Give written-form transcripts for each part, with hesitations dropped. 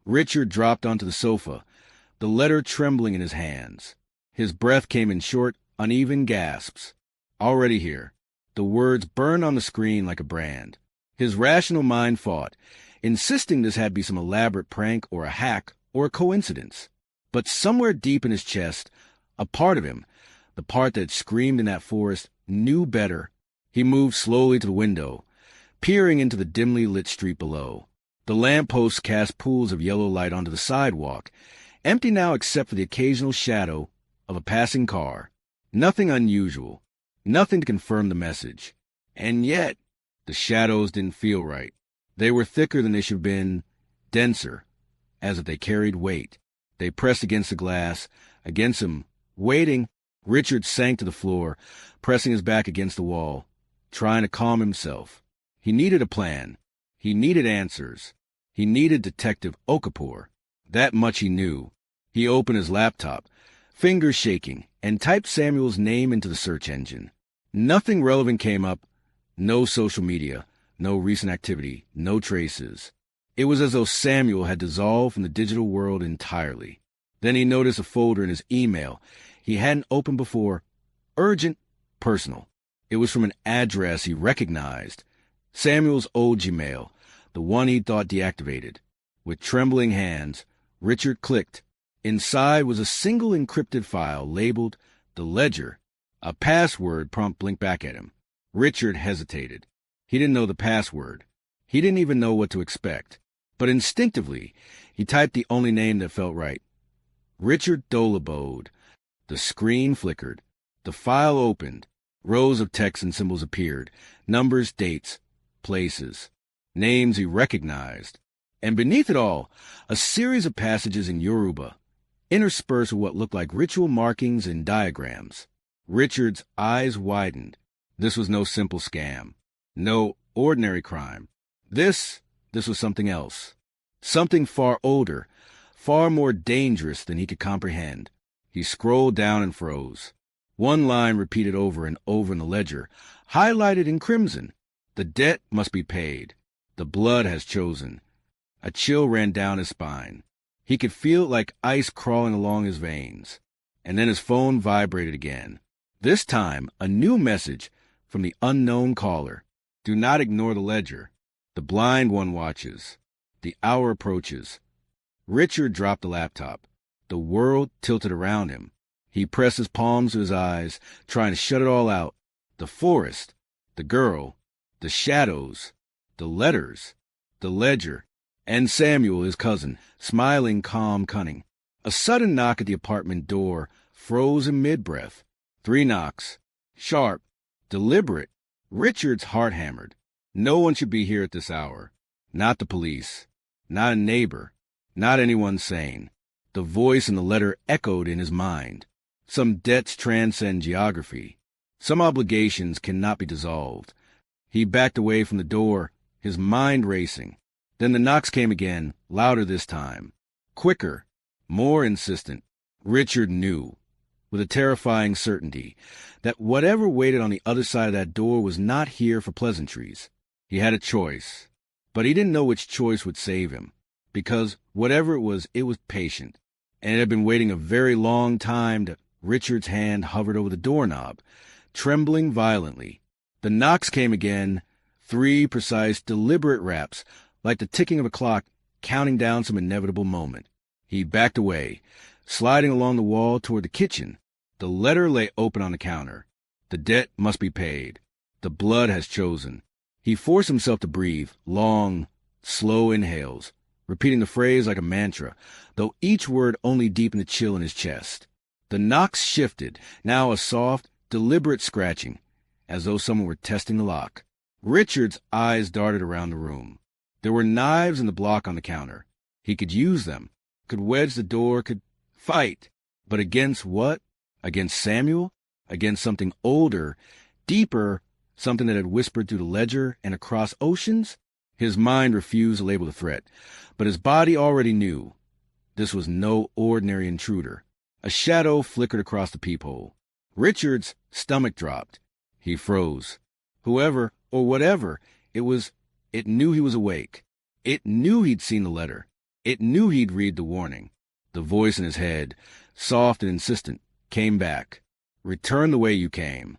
Richard dropped onto the sofa, the letter trembling in his hands. His breath came in short, uneven gasps. Already here. The words burned on the screen like a brand. His rational mind fought, insisting this had to be some elaborate prank or a hack or a coincidence. But somewhere deep in his chest, a part of him, the part that screamed in that forest, knew better. He moved slowly to the window, peering into the dimly lit street below. The lampposts cast pools of yellow light onto the sidewalk, empty now except for the occasional shadow of a passing car. Nothing unusual, nothing to confirm the message. And yet, the shadows didn't feel right. They were thicker than they should have been, denser, as if they carried weight. They pressed against the glass, against him, waiting. Richard sank to the floor, pressing his back against the wall, trying to calm himself. He needed a plan. He needed answers. He needed Detective Okafor. That much he knew. He opened his laptop, fingers shaking, and typed Samuel's name into the search engine. Nothing relevant came up. No social media, no recent activity, no traces. It was as though Samuel had dissolved from the digital world entirely. Then he noticed a folder in his email he hadn't opened before. Urgent, personal. It was from an address he recognized. Samuel's old Gmail, the one he'd thought deactivated. With trembling hands, Richard clicked. Inside was a single encrypted file labeled The Ledger. A password prompt blinked back at him. Richard hesitated. He didn't know the password. He didn't even know what to expect. But instinctively, he typed the only name that felt right. Richard Dolabode. The screen flickered. The file opened. Rows of text and symbols appeared. Numbers, dates, places. Names he recognized. And beneath it all, a series of passages in Yoruba, interspersed with what looked like ritual markings and diagrams. Richard's eyes widened. This was no simple scam. No ordinary crime. This was something else. Something far older, far more dangerous than he could comprehend. He scrolled down and froze. One line repeated over and over in the ledger, highlighted in crimson. The debt must be paid. The blood has chosen. A chill ran down his spine. He could feel it like ice crawling along his veins. And then his phone vibrated again. This time, a new message from the unknown caller. Do not ignore the ledger. The blind one watches. The hour approaches. Richard dropped the laptop. The world tilted around him. He pressed his palms to his eyes, trying to shut it all out. The forest, the girl, the shadows, the letters, the ledger, and Samuel, his cousin, smiling, calm, cunning. A sudden knock at the apartment door froze him mid-breath. 3 knocks. Sharp, deliberate. Richard's heart hammered. No one should be here at this hour. Not the police. Not a neighbor. Not anyone sane. The voice in the letter echoed in his mind. Some debts transcend geography. Some obligations cannot be dissolved. He backed away from the door, his mind racing. Then the knocks came again, louder this time. Quicker, more insistent. Richard knew, with a terrifying certainty, that whatever waited on the other side of that door was not here for pleasantries. He had a choice, but he didn't know which choice would save him, because whatever it was patient, and it had been waiting a very long time. Richard's hand hovered over the doorknob, trembling violently. The knocks came again, 3 precise, deliberate raps, like the ticking of a clock counting down some inevitable moment. He backed away, sliding along the wall toward the kitchen. The letter lay open on the counter. The debt must be paid. The blood has chosen. He forced himself to breathe, long, slow inhales, repeating the phrase like a mantra, though each word only deepened the chill in his chest. The knocks shifted, now a soft, deliberate scratching, as though someone were testing the lock. Richard's eyes darted around the room. There were knives in the block on the counter. He could use them, could wedge the door, could fight. But against what? Against Samuel? Against something older, deeper, something that had whispered through the ledger and across oceans? His mind refused to label the threat, but his body already knew. This was no ordinary intruder. A shadow flickered across the peephole. Richard's stomach dropped. He froze. Whoever, or whatever, it knew he was awake. It knew he'd seen the letter. It knew he'd read the warning. The voice in his head, soft and insistent, came back. Return the way you came.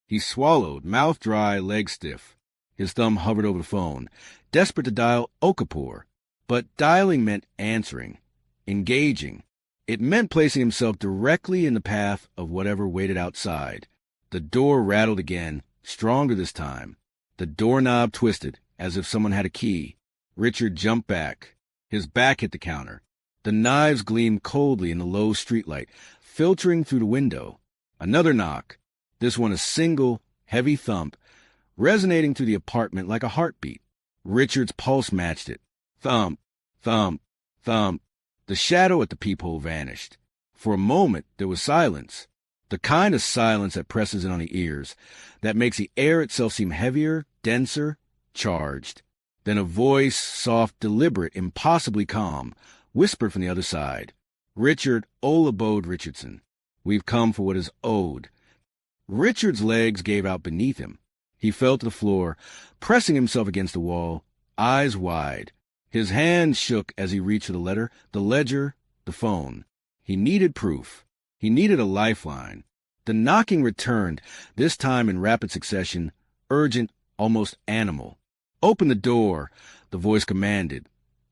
He swallowed, mouth dry, legs stiff. His thumb hovered over the phone, desperate to dial Okafor. But dialing meant answering, engaging. It meant placing himself directly in the path of whatever waited outside. The door rattled again, stronger this time. The doorknob twisted, as if someone had a key. Richard jumped back. His back hit the counter. The knives gleamed coldly in the low streetlight, filtering through the window. Another knock, this one a single, heavy thump, resonating through the apartment like a heartbeat. Richard's pulse matched it. Thump, thump, thump. The shadow at the peephole vanished. For a moment, there was silence. The kind of silence that presses in on the ears, that makes the air itself seem heavier, denser, charged. Then a voice, soft, deliberate, impossibly calm, whispered from the other side. Richard Olabode Richardson. We've come for what is owed. Richard's legs gave out beneath him. He fell to the floor, pressing himself against the wall, eyes wide. His hands shook as he reached for the letter, the ledger, the phone. He needed proof. He needed a lifeline. The knocking returned, this time in rapid succession, urgent, almost animal. Open the door, the voice commanded.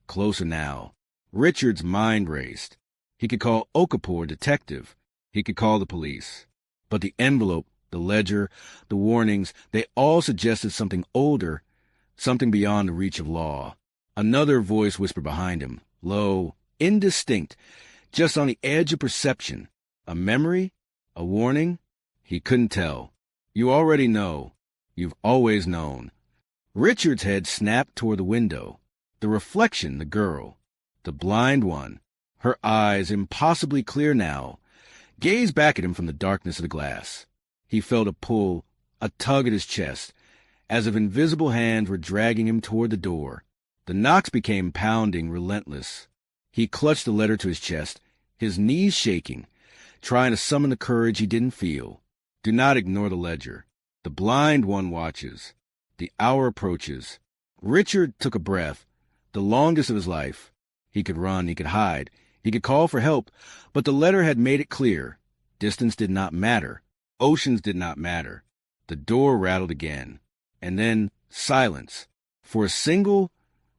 Closer now. Richard's mind raced. He could call Okafor detective. He could call the police. But the envelope, the ledger, the warnings, they all suggested something older, something beyond the reach of law. Another voice whispered behind him, low, indistinct, just on the edge of perception. A memory? A warning? He couldn't tell. You already know. You've always known. Richard's head snapped toward the window. The reflection, the girl. The blind one. Her eyes, impossibly clear now, gazed back at him from the darkness of the glass. He felt a pull, a tug at his chest, as if invisible hands were dragging him toward the door. The knocks became pounding, relentless. He clutched the letter to his chest, his knees shaking, trying to summon the courage he didn't feel. Do not ignore the ledger. The blind one watches. The hour approaches. Richard took a breath, the longest of his life. He could run, he could hide, he could call for help, but the letter had made it clear. Distance did not matter. Oceans did not matter. The door rattled again. And then silence. For a single,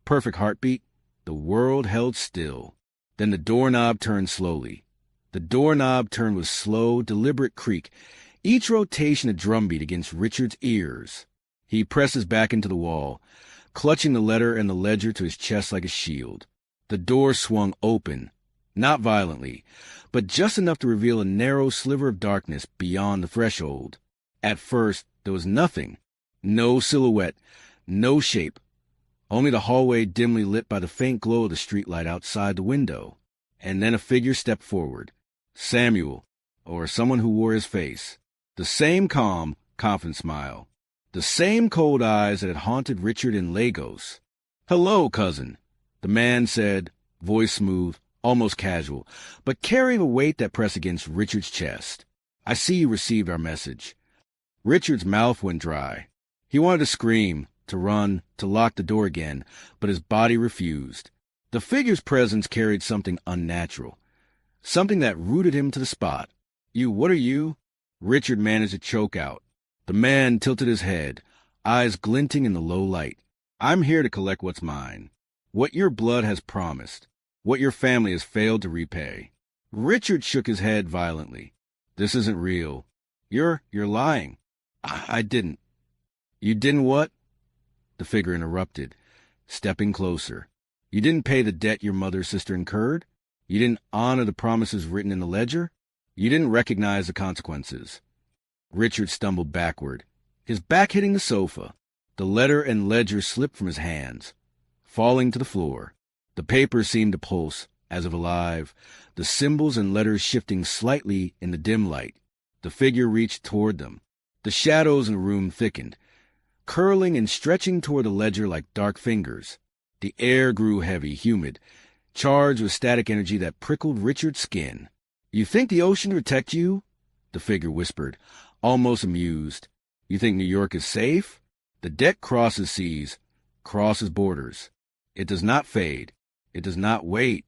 perfect heartbeat, the world held still. Then the doorknob turned slowly. The doorknob turned with slow, deliberate creak, each rotation a drumbeat against Richard's ears. He pressed his back into the wall, clutching the letter and the ledger to his chest like a shield. The door swung open, not violently, but just enough to reveal a narrow sliver of darkness beyond the threshold. At first, there was nothing. No silhouette, no shape. Only the hallway dimly lit by the faint glow of the streetlight outside the window. And then a figure stepped forward. Samuel, or someone who wore his face. The same calm, confident smile. The same cold eyes that had haunted Richard in Lagos. "Hello, cousin," the man said, voice smooth, almost casual, but carrying a weight that pressed against Richard's chest. "I see you received our message." Richard's mouth went dry. He wanted to scream, to run, to lock the door again, but his body refused. The figure's presence carried something unnatural, something that rooted him to the spot. What are you?" Richard managed to choke out. The man tilted his head, eyes glinting in the low light. "I'm here to collect what's mine. What your blood has promised. What your family has failed to repay." Richard shook his head violently. "This isn't real. You're lying." I didn't." "You didn't what?" The figure interrupted, stepping closer. "You didn't pay the debt your mother's sister incurred? You didn't honor the promises written in the ledger? You didn't recognize the consequences?" Richard stumbled backward, his back hitting the sofa. The letter and ledger slipped from his hands, falling to the floor. The paper seemed to pulse, as if alive, the symbols and letters shifting slightly in the dim light. The figure reached toward them. The shadows in the room thickened, curling and stretching toward the ledger like dark fingers. The air grew heavy, humid, charged with static energy that prickled Richard's skin. "You think the ocean will protect you?" the figure whispered, almost amused. "You think New York is safe? The debt crosses seas, crosses borders. It does not fade. It does not wait.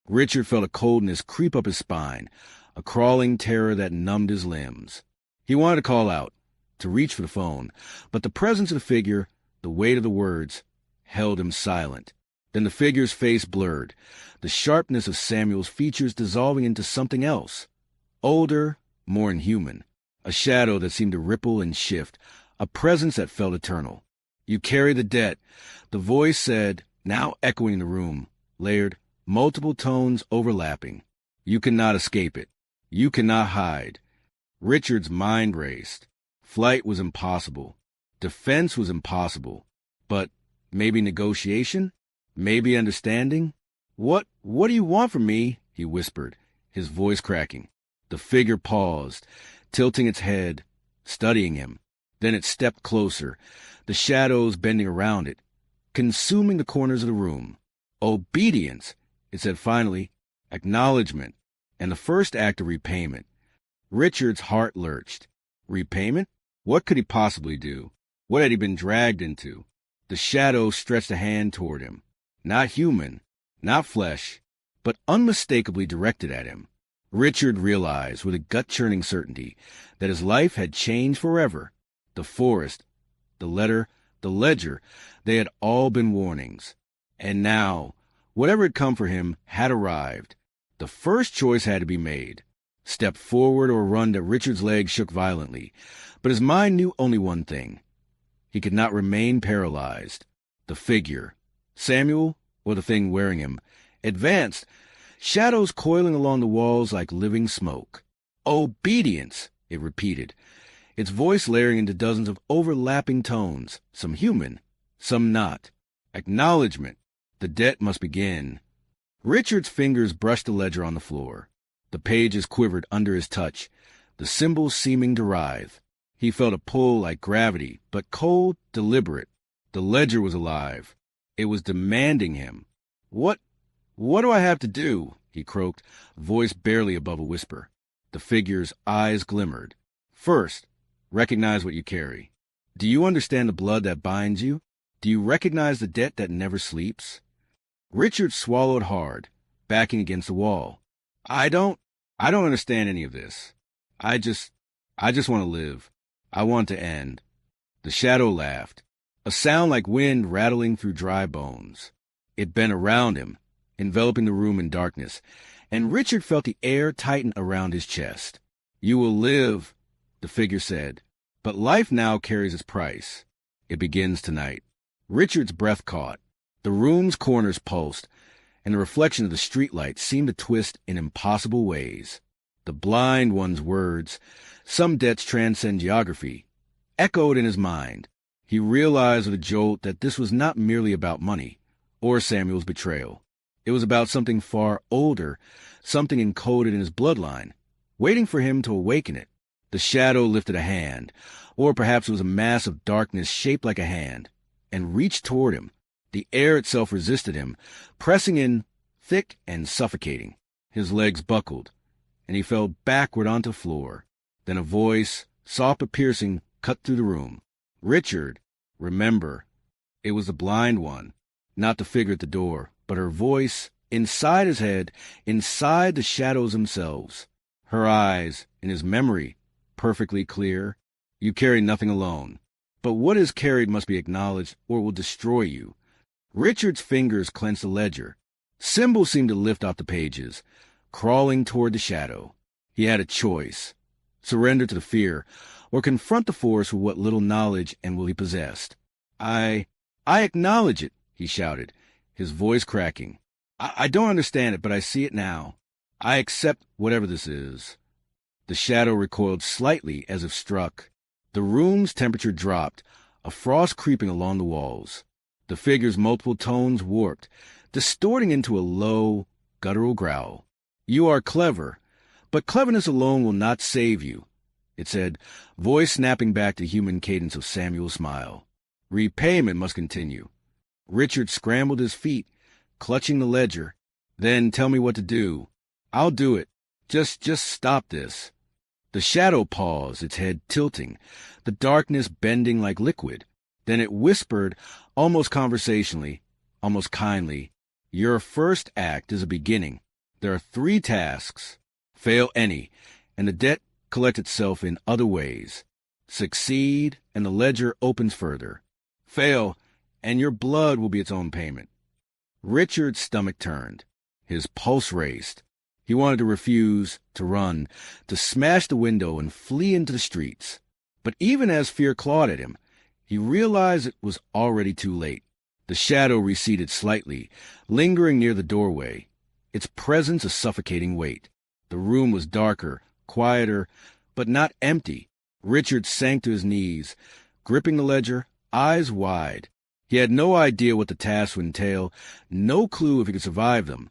Richard felt a coldness creep up his spine, a crawling terror that numbed his limbs. He wanted to call out, to reach for the phone, but the presence of the figure, the weight of the words, held him silent. Then the figure's face blurred, the sharpness of Samuel's features dissolving into something else. Older, more inhuman. A shadow that seemed to ripple and shift, a presence that felt eternal. "You carry the debt," the voice said, now echoing the room, layered, multiple tones overlapping. "You cannot escape it. You cannot hide." Richard's mind raced. Flight was impossible. Defense was impossible. But maybe negotiation? Maybe understanding? What do you want from me?" he whispered, his voice cracking. The figure paused, tilting its head, studying him. Then it stepped closer, the shadows bending around it, consuming the corners of the room. "Obedience," it said finally, "acknowledgement, and the first act of repayment." Richard's heart lurched. Repayment? What could he possibly do? What had he been dragged into? The shadow stretched a hand toward him. Not human, not flesh, but unmistakably directed at him. Richard realized with a gut-churning certainty that his life had changed forever. The forest, the letter, the ledger, they had all been warnings. And now, whatever had come for him had arrived. The first choice had to be made. Step forward or run. That Richard's legs shook violently, but his mind knew only one thing. He could not remain paralyzed. The figure, Samuel, or the thing wearing him, advanced, shadows coiling along the walls like living smoke. "Obedience," it repeated, its voice layering into dozens of overlapping tones, some human, some not. Acknowledgement. The debt must begin. Richard's fingers brushed the ledger on the floor. The pages quivered under his touch, the symbols seeming to writhe. He felt a pull like gravity, but cold, deliberate. The ledger was alive. It was demanding him. What do I have to do?" he croaked, voice barely above a whisper. The figure's eyes glimmered. "First, recognize what you carry. Do you understand the blood that binds you? Do you recognize the debt that never sleeps?" Richard swallowed hard, backing against the wall. I don't understand any of this. I just want to live. I want to end." The shadow laughed, a sound like wind rattling through dry bones. It bent around him, enveloping the room in darkness, and Richard felt the air tighten around his chest. "You will live," the figure said, "but life now carries its price. It begins tonight." Richard's breath caught. The room's corners pulsed, and the reflection of the streetlight seemed to twist in impossible ways. The blind one's words, "Some debts transcend geography," echoed in his mind. He realized with a jolt that this was not merely about money, or Samuel's betrayal. It was about something far older, something encoded in his bloodline, waiting for him to awaken it. The shadow lifted a hand, or perhaps it was a mass of darkness shaped like a hand, and reached toward him. The air itself resisted him, pressing in, thick and suffocating. His legs buckled, and he fell backward onto the floor. Then a voice, soft but piercing, cut through the room. "Richard, remember." It was the blind one, not the figure at the door, but her voice, inside his head, inside the shadows themselves. Her eyes, in his memory, perfectly clear. "You carry nothing alone. But what is carried must be acknowledged or will destroy you." Richard's fingers clenched the ledger. Symbols seemed to lift off the pages, crawling toward the shadow. He had a choice. Surrender to the fear, or confront the force with what little knowledge and will he possessed. I acknowledge it," he shouted, his voice cracking. I don't understand it, but I see it now. I accept whatever this is." The shadow recoiled slightly as if struck. The room's temperature dropped, a frost creeping along the walls. The figure's multiple tones warped, distorting into a low, guttural growl. "You are clever, but cleverness alone will not save you," it said, voice snapping back the human cadence of Samuel's smile. "Repayment must continue." Richard scrambled his feet, clutching the ledger. "Then tell me what to do." "I'll do it. Just stop this." The shadow paused, its head tilting, the darkness bending like liquid. Then it whispered, almost conversationally, almost kindly, Your first act is a beginning. There are 3 tasks. Fail any, and the debt collects itself in other ways. Succeed, and the ledger opens further. Fail, and your blood will be its own payment. Richard's stomach turned. His pulse raced. He wanted to refuse, to run, to smash the window and flee into the streets. But even as fear clawed at him, he realized it was already too late. The shadow receded slightly, lingering near the doorway, its presence a suffocating weight. The room was darker, quieter, but not empty. Richard sank to his knees, gripping the ledger, eyes wide. He had no idea what the task would entail, no clue if he could survive them.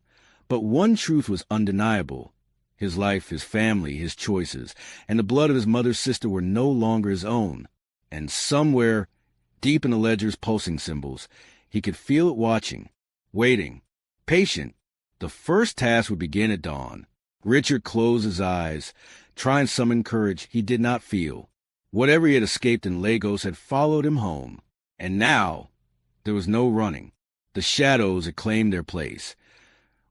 But one truth was undeniable. His life, his family, his choices, and the blood of his mother's sister were no longer his own. And somewhere, deep in the ledger's pulsing symbols, he could feel it watching, waiting, patient. The first task would begin at dawn. Richard closed his eyes, trying to summon courage he did not feel. Whatever he had escaped in Lagos had followed him home. And now, there was no running. The shadows had claimed their place.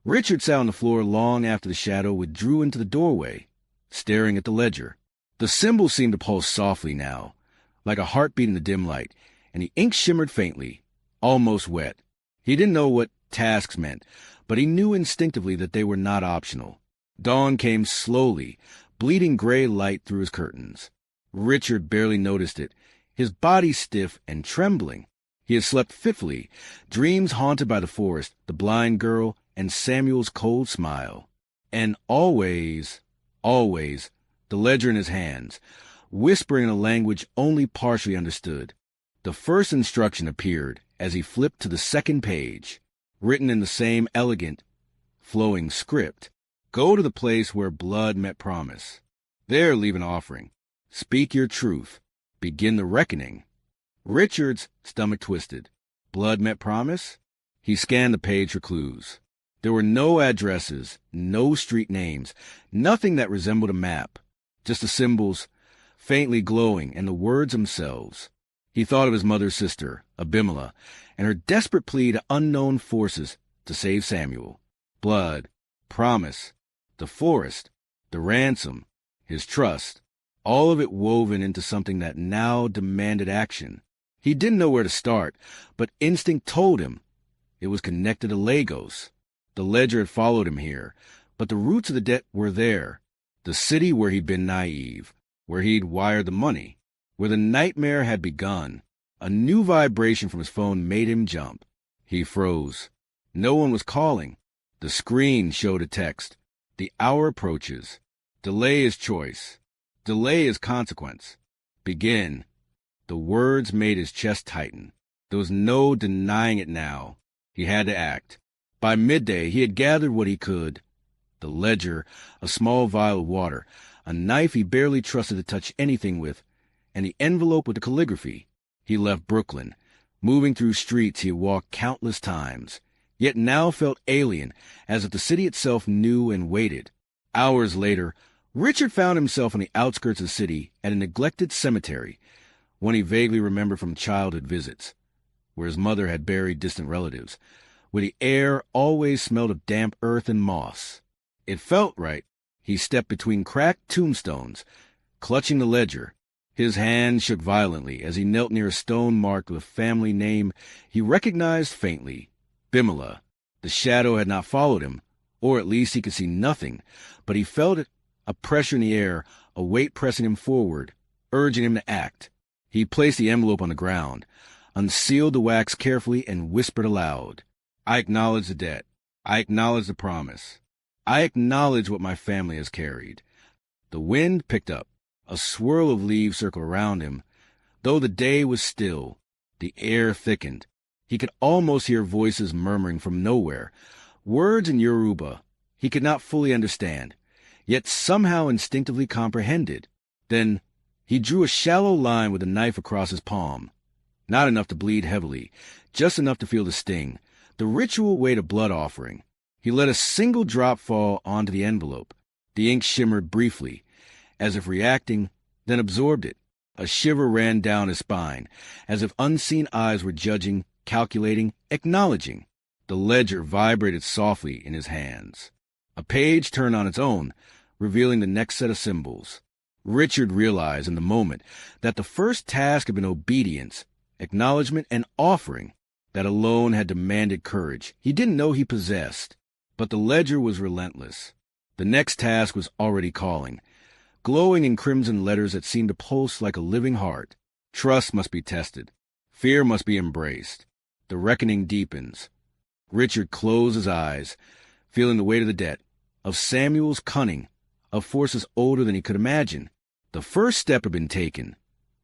Richard sat on the floor long after the shadow withdrew into the doorway, staring at the ledger. The symbols seemed to pulse softly now, like a heartbeat in the dim light, and the ink shimmered faintly, almost wet. He didn't know what tasks meant, but he knew instinctively that they were not optional. Dawn came slowly, bleeding gray light through his curtains. Richard barely noticed it, his body stiff and trembling. He had slept fitfully, dreams haunted by the forest, the blind girl, and Samuel's cold smile. And always, the ledger in his hands, whispering in a language only partially understood. The first instruction appeared as he flipped to the second page, written in the same elegant, flowing script. Go to the place where blood met promise. There leave an offering. Speak your truth. Begin the reckoning. Richard's stomach twisted. Blood met promise? He scanned the page for clues. There were no addresses, no street names, nothing that resembled a map. Just the symbols, faintly glowing, and the words themselves. He thought of his mother's sister, Abimelech, and her desperate plea to unknown forces to save Samuel. Blood, promise, the forest, the ransom, his trust, all of it woven into something that now demanded action. He didn't know where to start, but instinct told him it was connected to Lagos. The ledger had followed him here, but the roots of the debt were there. The city where he'd been naive, where he'd wired the money, where the nightmare had begun. A new vibration from his phone made him jump. He froze. No one was calling. The screen showed a text. The hour approaches. Delay is choice. Delay is consequence. Begin. The words made his chest tighten. There was no denying it now. He had to act. By midday, he had gathered what he could. The ledger, a small vial of water, a knife he barely trusted to touch anything with, and the envelope with the calligraphy. He left Brooklyn, moving through streets he had walked countless times, yet now felt alien, as if the city itself knew and waited. Hours later, Richard found himself on the outskirts of the city at a neglected cemetery, one he vaguely remembered from childhood visits, where his mother had buried distant relatives, where the air always smelled of damp earth and moss. It felt right. He stepped between cracked tombstones, clutching the ledger. His hand shook violently as he knelt near a stone marked with a family name he recognized faintly, Abimelech. The shadow had not followed him, or at least he could see nothing, but he felt it, a pressure in the air, a weight pressing him forward, urging him to act. He placed the envelope on the ground, unsealed the wax carefully, and whispered aloud, I acknowledge the debt. I acknowledge the promise. I acknowledge what my family has carried. The wind picked up. A swirl of leaves circled around him. Though the day was still, the air thickened. He could almost hear voices murmuring from nowhere, words in Yoruba he could not fully understand, yet somehow instinctively comprehended. Then he drew a shallow line with a knife across his palm. Not enough to bleed heavily, just enough to feel the sting, the ritual weight of blood offering. He let a single drop fall onto the envelope. The ink shimmered briefly, as if reacting, then absorbed it. A shiver ran down his spine, as if unseen eyes were judging, calculating, acknowledging. The ledger vibrated softly in his hands. A page turned on its own, revealing the next set of symbols. Richard realized in the moment that the first task had been obedience, acknowledgement, and offering that alone had demanded courage he didn't know he possessed. But the ledger was relentless. The next task was already calling, glowing in crimson letters that seemed to pulse like a living heart. Trust must be tested. Fear must be embraced. The reckoning deepens. Richard closed his eyes, feeling the weight of the debt, of Samuel's cunning, of forces older than he could imagine. The first step had been taken,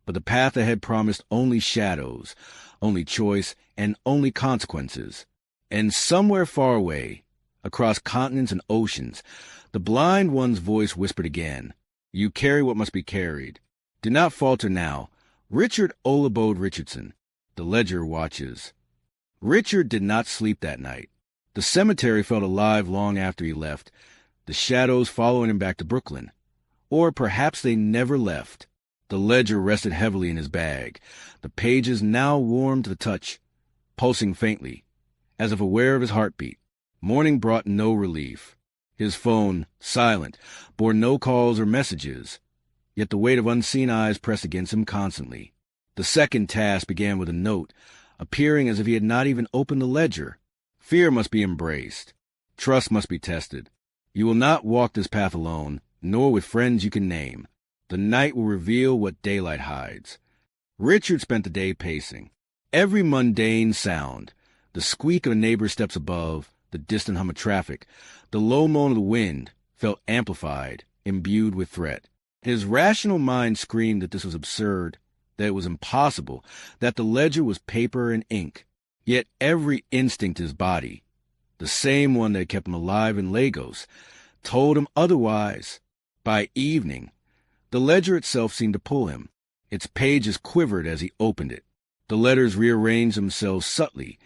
but the path ahead promised only shadows, only choice, and only consequences. And somewhere far away, across continents and oceans, the blind one's voice whispered again, "You carry what must be carried. Do not falter now. Richard Olabode Richardson, the ledger watches." Richard did not sleep that night. The cemetery felt alive long after he left, the shadows following him back to Brooklyn. Or perhaps they never left. The ledger rested heavily in his bag, the pages now warm to the touch, pulsing faintly, as if aware of his heartbeat. Morning brought no relief. His phone, silent, bore no calls or messages, yet the weight of unseen eyes pressed against him constantly. The second task began with a note, appearing as if he had not even opened the ledger. Fear must be embraced. Trust must be tested. You will not walk this path alone, nor with friends you can name. The night will reveal what daylight hides. Richard spent the day pacing. Every mundane sound, the squeak of a neighbor's steps above, the distant hum of traffic, the low moan of the wind, felt amplified, imbued with threat. His rational mind screamed that this was absurd, that it was impossible, that the ledger was paper and ink. Yet every instinct in his body, the same one that kept him alive in Lagos, told him otherwise. By evening, the ledger itself seemed to pull him. Its pages quivered as he opened it. The letters rearranged themselves subtly,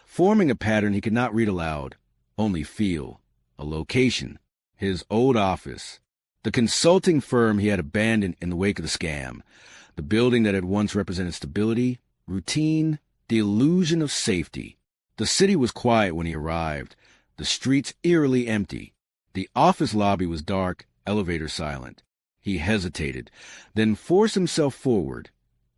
forming a pattern he could not read aloud, only feel. A location, his old office, the consulting firm he had abandoned in the wake of the scam, the building that had once represented stability, routine, the illusion of safety. The city was quiet when he arrived, the streets eerily empty. The office lobby was dark, elevator silent. He hesitated, then forced himself forward,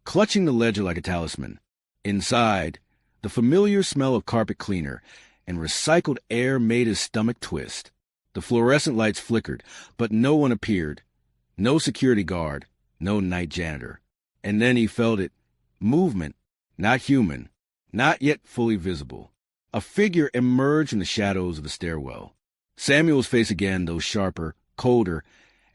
clutching the ledger like a talisman. Inside, the familiar smell of carpet cleaner and recycled air made his stomach twist. The fluorescent lights flickered, but no one appeared. No security guard, no night janitor. And then he felt it. Movement, not human, not yet fully visible. A figure emerged from the shadows of the stairwell. Samuel's face again, though sharper, colder,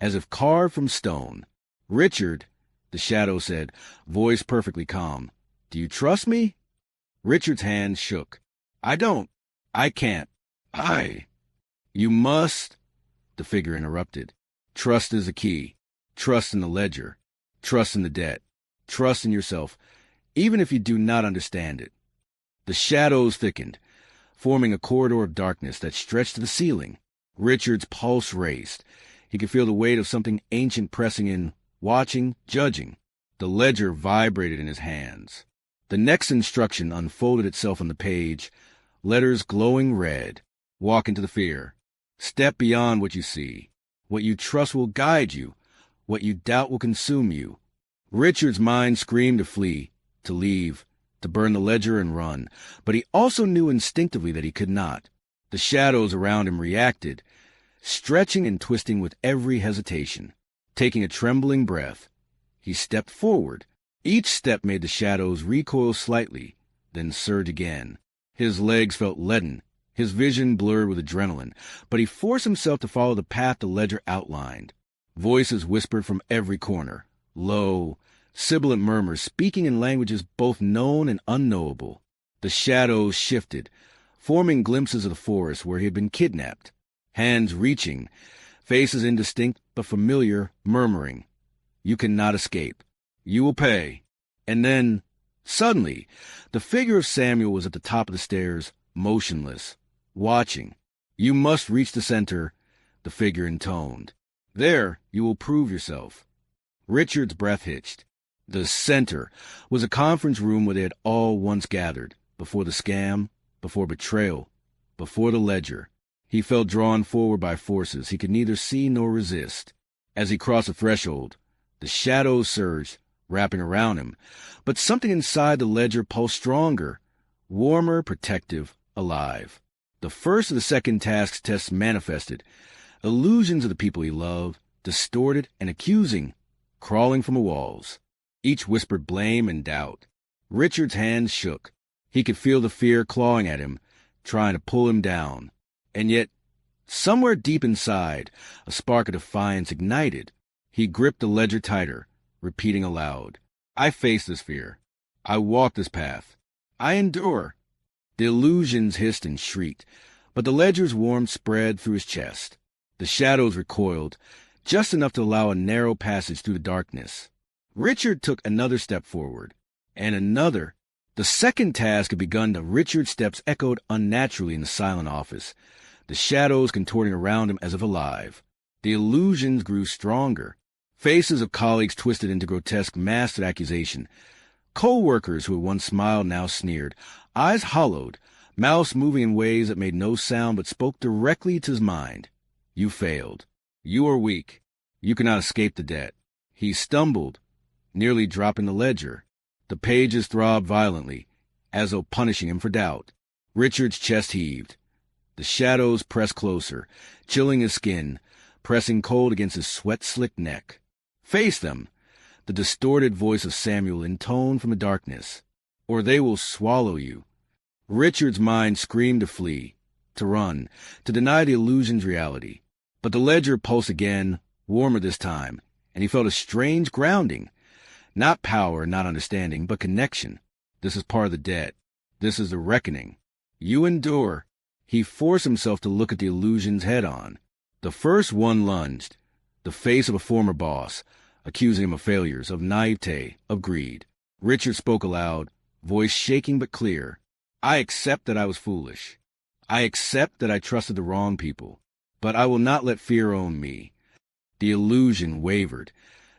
as if carved from stone. "Richard," the shadow said, voice perfectly calm. "Do you trust me?" Richard's hand shook. "I don't. I can't. You must," the figure interrupted. "Trust is the key. Trust in the ledger. Trust in the debt. Trust in yourself, even if you do not understand it." The shadows thickened, forming a corridor of darkness that stretched to the ceiling. Richard's pulse raced. He could feel the weight of something ancient pressing in, watching, judging. The ledger vibrated in his hands. The next instruction unfolded itself on the page, letters glowing red. "Walk into the fear. Step beyond what you see. What you trust will guide you. What you doubt will consume you." Richard's mind screamed to flee, to leave, to burn the ledger and run, but he also knew instinctively that he could not. The shadows around him reacted, stretching and twisting with every hesitation. Taking a trembling breath, he stepped forward. Each step made the shadows recoil slightly, then surge again. His legs felt leaden, his vision blurred with adrenaline, but he forced himself to follow the path the ledger outlined. Voices whispered from every corner, low, sibilant murmurs speaking in languages both known and unknowable. The shadows shifted, forming glimpses of the forest where he had been kidnapped. Hands reaching, faces indistinct but familiar, murmuring, "You cannot escape. You will pay." And then, suddenly, the figure of Samuel was at the top of the stairs, motionless, watching. "You must reach the center," the figure intoned. "There you will prove yourself." Richard's breath hitched. The center was a conference room where they had all once gathered, before the scam, before betrayal, before the ledger. He felt drawn forward by forces he could neither see nor resist. As he crossed the threshold, the shadows surged, wrapping around him, but something inside the ledger pulsed stronger, warmer, protective, alive. The first of the second task's tests manifested, illusions of the people he loved, distorted and accusing, crawling from the walls. Each whispered blame and doubt. Richard's hands shook. He could feel the fear clawing at him, trying to pull him down. And yet, somewhere deep inside, a spark of defiance ignited. He gripped the ledger tighter, repeating aloud, "I face this fear. I walk this path. I endure." The illusions hissed and shrieked, but the ledger's warmth spread through his chest. The shadows recoiled, just enough to allow a narrow passage through the darkness. Richard took another step forward, and another. The second task had begun. Richard's steps echoed unnaturally in the silent office, the shadows contorting around him as if alive. The illusions grew stronger. Faces of colleagues twisted into grotesque masks of accusation. Co-workers who had once smiled now sneered, eyes hollowed, mouths moving in ways that made no sound but spoke directly to his mind. "You failed. You are weak. You cannot escape the debt." He stumbled, nearly dropping the ledger. The pages throbbed violently, as though punishing him for doubt. Richard's chest heaved. The shadows pressed closer, chilling his skin, pressing cold against his sweat-slicked neck. "Face them," the distorted voice of Samuel intoned from the darkness, "or they will swallow you." Richard's mind screamed to flee, to run, to deny the illusion's reality. But the ledger pulsed again, warmer this time, and he felt a strange grounding. Not power, not understanding, but connection. This is part of the debt. This is the reckoning. You endure. He forced himself to look at the illusions head-on. The first one lunged, the face of a former boss, accusing him of failures, of naivete, of greed. Richard spoke aloud, voice shaking but clear. "I accept that I was foolish. I accept that I trusted the wrong people. But I will not let fear own me." The illusion wavered,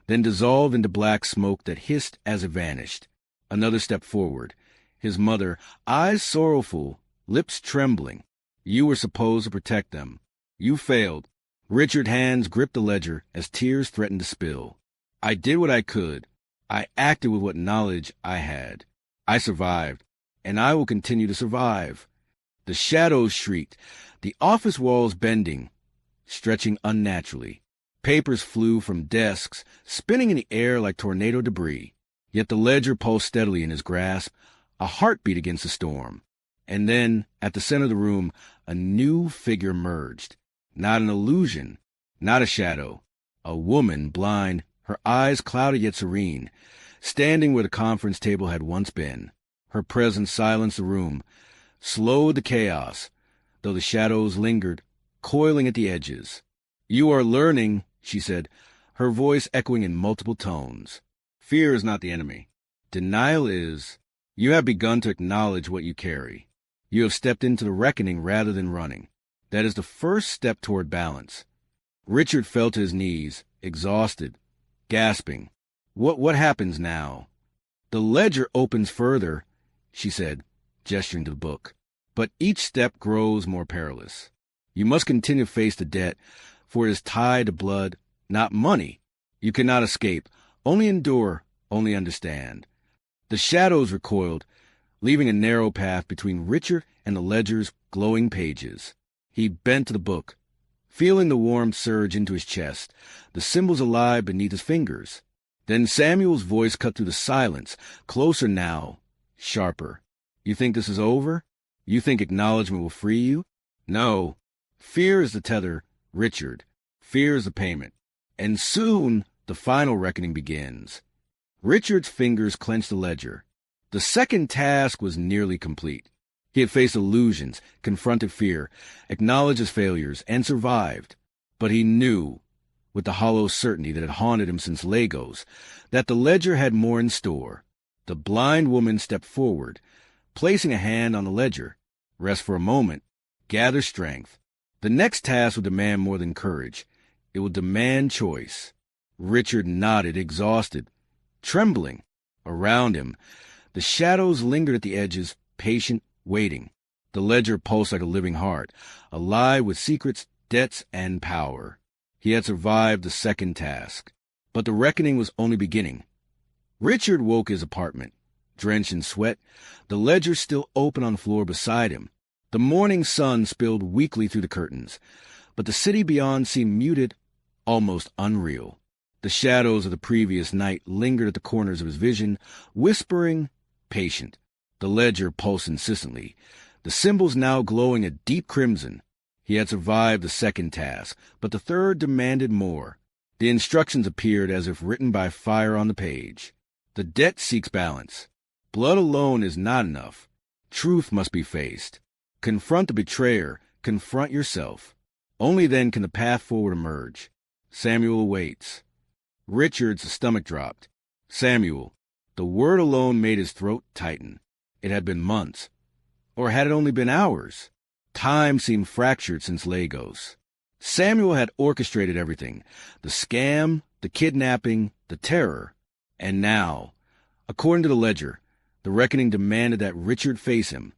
then dissolved into black smoke that hissed as it vanished. Another step forward. His mother, eyes sorrowful, lips trembling. "You were supposed to protect them. You failed." Richard's hands gripped the ledger as tears threatened to spill. "I did what I could. I acted with what knowledge I had. I survived, and I will continue to survive." The shadows shrieked, the office walls bending, stretching unnaturally. Papers flew from desks, spinning in the air like tornado debris. Yet the ledger pulsed steadily in his grasp, a heartbeat against the storm. And then, at the center of the room, a new figure emerged. Not an illusion, not a shadow. A woman, blind, her eyes clouded yet serene, standing where the conference table had once been. Her presence silenced the room, slowed the chaos, though the shadows lingered, coiling at the edges. "You are learning," she said, her voice echoing in multiple tones. "Fear is not the enemy. Denial is. You have begun to acknowledge what you carry. You have stepped into the reckoning rather than running. That is the first step toward balance." Richard fell to his knees, exhausted, gasping. What happens now?" "The ledger opens further," she said, gesturing to the book. "But each step grows more perilous. You must continue to face the debt, for it is tied to blood, not money. You cannot escape, only endure, only understand." The shadows recoiled, leaving a narrow path between Richard and the ledger's glowing pages. He bent to the book, feeling the warmth surge into his chest, the symbols alive beneath his fingers. Then Samuel's voice cut through the silence, closer now, sharper. "You think this is over? You think acknowledgement will free you? No. Fear is the tether, Richard. Fear is the payment. And soon the final reckoning begins." Richard's fingers clenched the ledger. The second task was nearly complete. He had faced illusions, confronted fear, acknowledged his failures, and survived. But he knew, with the hollow certainty that had haunted him since Lagos, that the ledger had more in store. The blind woman stepped forward, placing a hand on the ledger. Rest for a moment. Gather strength. The next task will demand more than courage. It will demand choice. Richard nodded, exhausted, trembling. Around him, the shadows lingered at the edges, patient, waiting. The ledger pulsed like a living heart, alive with secrets, debts, and power. He had survived the second task. But the reckoning was only beginning. Richard woke his apartment, drenched in sweat, the ledger still open on the floor beside him. The morning sun spilled weakly through the curtains, but the city beyond seemed muted, almost unreal. The shadows of the previous night lingered at the corners of his vision, whispering, patient. The ledger pulsed insistently, the symbols now glowing a deep crimson. He had survived the second task, but the third demanded more. The instructions appeared as if written by fire on the page. The debt seeks balance. Blood alone is not enough. Truth must be faced. Confront the betrayer. Confront yourself. Only then can the path forward emerge. Samuel awaits. Richard's stomach dropped. Samuel. The word alone made his throat tighten. It had been months. Or had it only been hours? Time seemed fractured since Lagos. Samuel had orchestrated everything. The scam, the kidnapping, the terror. And now, according to the ledger, the reckoning demanded that Richard face him.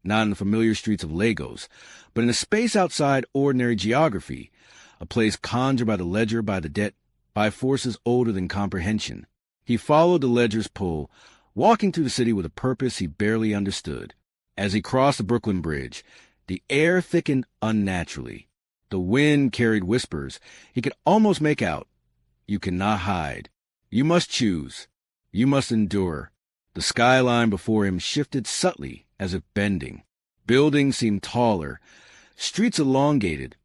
Not in the familiar streets of Lagos, but in a space outside ordinary geography, a place conjured by the ledger, by the debt, by forces older than comprehension. He followed the ledger's pull, walking through the city with a purpose he barely understood. As he crossed the Brooklyn Bridge, the air thickened unnaturally. The wind carried whispers he could almost make out. You cannot hide. You must choose. You must endure. The skyline before him shifted subtly, as if bending. Buildings seemed taller, streets elongated,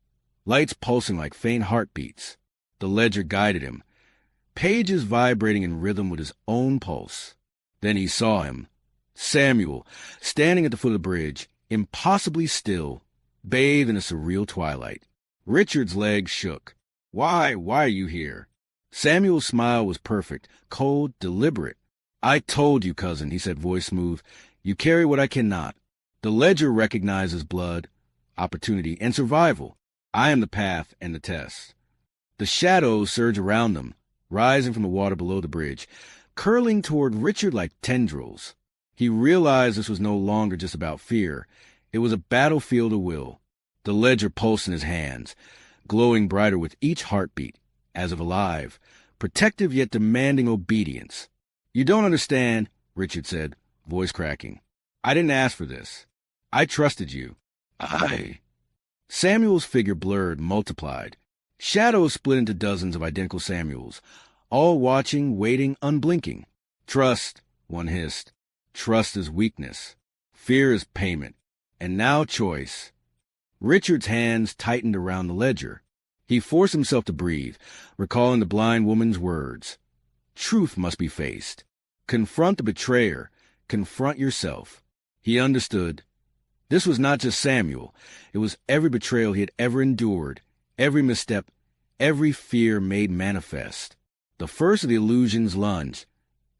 lights pulsing like faint heartbeats. The ledger guided him, pages vibrating in rhythm with his own pulse. Then he saw him, Samuel, standing at the foot of the bridge, impossibly still, bathed in a surreal twilight. Richard's legs shook. Why are you here? Samuel's smile was perfect, cold, deliberate. I told you, cousin, he said, voice smooth. You carry what I cannot. The ledger recognizes blood, opportunity, and survival. I am the path and the test. The shadows surge around them, rising from the water below the bridge, curling toward Richard like tendrils. He realized this was no longer just about fear. It was a battlefield of will. The ledger pulsed in his hands, glowing brighter with each heartbeat, as if alive, protective yet demanding obedience. You don't understand, Richard said, voice cracking. I didn't ask for this. I trusted you. Samuel's figure blurred, multiplied. Shadows split into dozens of identical Samuels, all watching, waiting, unblinking. Trust, one hissed. Trust is weakness. Fear is payment. And now choice. Richard's hands tightened around the ledger. He forced himself to breathe, recalling the blind woman's words. Truth must be faced. Confront the betrayer. Confront yourself. He understood. This was not just Samuel. It was every betrayal he had ever endured, every misstep, every fear made manifest. The first of the illusions lunged.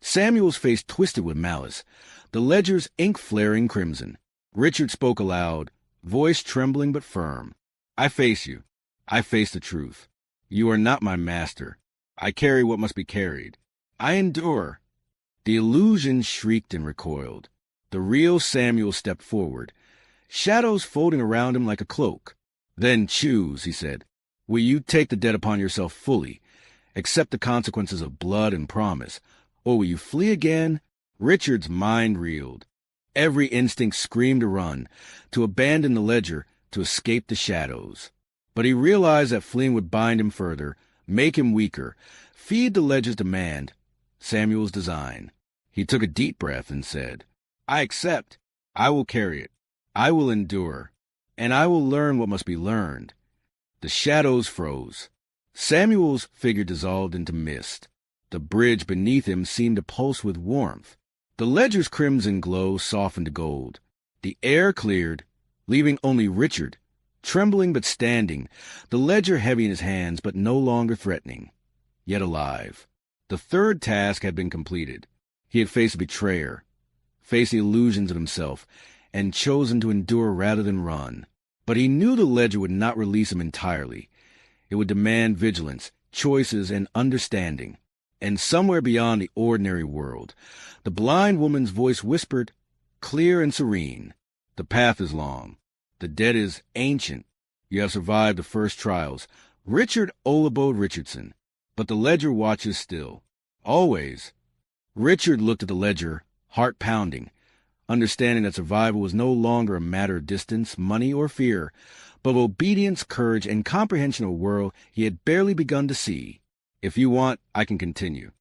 Samuel's face twisted with malice, the ledger's ink flaring crimson. Richard spoke aloud, voice trembling but firm. I face you. I face the truth. You are not my master. I carry what must be carried. I endure. The illusion shrieked and recoiled. The real Samuel stepped forward, shadows folding around him like a cloak. Then choose, he said. Will you take the debt upon yourself fully, accept the consequences of blood and promise, or will you flee again? Richard's mind reeled. Every instinct screamed to run, to abandon the ledger, to escape the shadows. But he realized that fleeing would bind him further, make him weaker, feed the ledger's demand, Samuel's design. He took a deep breath and said, I accept. I will carry it. I will endure. And I will learn what must be learned. The shadows froze. Samuel's figure dissolved into mist. The bridge beneath him seemed to pulse with warmth. The ledger's crimson glow softened to gold. The air cleared, leaving only Richard, trembling but standing, the ledger heavy in his hands but no longer threatening, yet alive. The third task had been completed. He had faced a betrayer, faced the illusions of himself, and chosen to endure rather than run. But he knew the ledger would not release him entirely. It would demand vigilance, choices, and understanding. And somewhere beyond the ordinary world, the blind woman's voice whispered, clear and serene, The path is long. The debt is ancient. You have survived the first trials. Richard Olabode Richardson. But the ledger watches still. Always. Richard looked at the ledger, heart pounding, understanding that survival was no longer a matter of distance, money, or fear, but of obedience, courage, and comprehension of a world he had barely begun to see. If you want, I can continue.